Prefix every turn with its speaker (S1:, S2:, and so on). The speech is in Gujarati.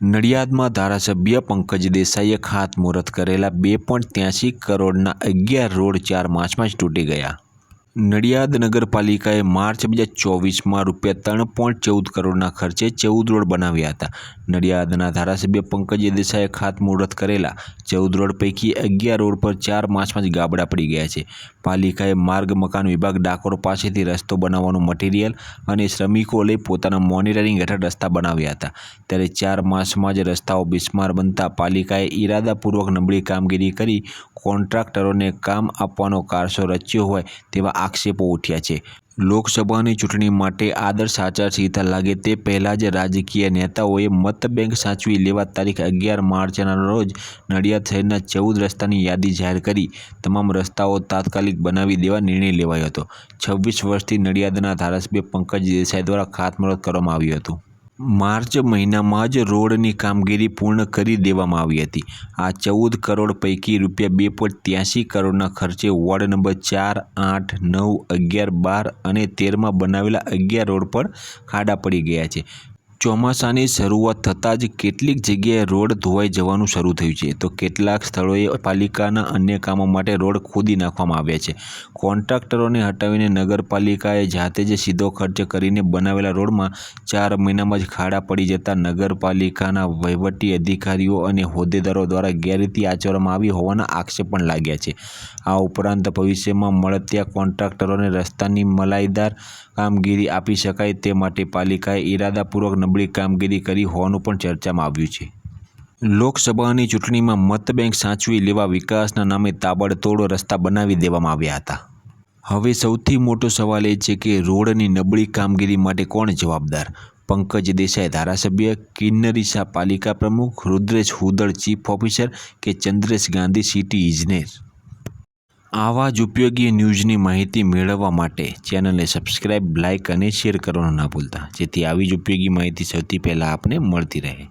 S1: નડિયાદમાં ધારાસભ્ય પંકજ દેસાઈએ ખાતમુહૂર્ત કરેલા 2.83 કરોડના 11 રોડ 4 માસમાં જ તૂટી ગયા। નડિયાદ નગરપાલિકાએ માર્ચ 2024માં ₹3.14 કરોડના ખર્ચે 14 રોડ બનાવ્યા હતા। નડિયાદના ધારાસભ્ય પંકજ દેસાઈએ ખાતમુહૂર્ત કરેલા 14 રોડ પૈકી 11 રોડ પર 4 માસમાં જ ગાબડા પડી ગયા છે। પાલિકાએ માર્ગ મકાન વિભાગ ડાકોર પાસેથી રસ્તો બનાવવાનું મટીરિયલ અને શ્રમિકો લઈ પોતાના મોનિટરિંગ હેઠળ રસ્તા બનાવ્યા હતા, ત્યારે 4 માસમાં જ રસ્તાઓ બિસ્માર બનતા પાલિકાએ ઇરાદાપૂર્વક નબળી કામગીરી કરી કોન્ટ્રાક્ટરોને કામ આપવાનો કારસો રચ્યો હોય તેવા આક્ષેપો ઉઠ્યા છે। લોકસભાની ચૂંટણી માટે આદર્શ આચારસંહિતા લાગે તે પહેલાં જ રાજકીય નેતાઓએ મતબેંક સાચવી લેવા તારીખ 11 માર્ચના રોજ નડિયાદ શહેરના 14 રસ્તાની યાદી જાહેર કરી તમામ રસ્તાઓ તાત્કાલિક બનાવી દેવા નિર્ણય લેવાયો હતો। 26 વર્ષથી નડિયાદના ધારાસભ્ય પંકજ દેસાઈ દ્વારા ખાતમુહૂર્ત કરવામાં આવ્યું હતું। માર્ચ મહિનામાં જ રોડની કામગીરી પૂર્ણ કરી દેવામાં આવી હતી। આ 14 કરોડ પૈકી ₹2.83 કરોડના ખર્ચે વોર્ડ નંબર 4, 8, 9, 11, 12 અને 13માં બનાવેલા 11 રોડ પર ખાડા પડી ગયા છે। ચોમાસાની શરૂઆત થતાં જ કેટલીક જગ્યાએ રોડ ધોવાઈ જવાનું શરૂ થયું છે, તો કેટલાક સ્થળોએ પાલિકાના અન્ય કામો માટે રોડ ખોદી નાખવામાં આવ્યા છે। કોન્ટ્રાક્ટરોને હટાવીને નગરપાલિકાએ જાતે જ સીધો ખર્ચ કરીને બનાવેલા રોડમાં 4 મહિનામાં જ ખાડા પડી જતા નગરપાલિકાના વહીવટી અધિકારીઓ અને હોદ્દેદારો દ્વારા ગેરરીતિ આચરવામાં આવી હોવાના આક્ષેપ પણ લાગ્યા છે। આ ઉપરાંત ભવિષ્યમાં મળતિયા કોન્ટ્રાક્ટરોને રસ્તાની મલાઈદાર કામગીરી આપી શકાય તે માટે પાલિકાએ ઇરાદાપૂર્વક નબળી કામગીરી કરી હોવાનું પણ ચર્ચામાં આવ્યું છે। લોકસભાની ચૂંટણીમાં મતબેંક સાચવી લેવા વિકાસના નામે તાબડતોડ રસ્તા બનાવી દેવામાં આવ્યા હતા। હવે સૌથી મોટો સવાલ એ છે કે રોડની નબળી કામગીરી માટે કોણ જવાબદાર? પંકજ દેસાઈ ધારાસભ્ય, કિન્નરી શાહ પાલિકા પ્રમુખ, રુદ્રેશ હુદડ ચીફ ઓફિસર કે ચંદ્રેશ ગાંધી સિટી ઇજનેર? આવા જ ઉપયોગી ન્યૂઝની માહિતી મેળવવા માટે ચેનલને સબસ્ક્રાઇબ, લાઇક અને શેર કરવાનું ના ભૂલતા, જેથી આવી જ ઉપયોગી માહિતી સૌથી પહેલાં આપને મળતી રહે।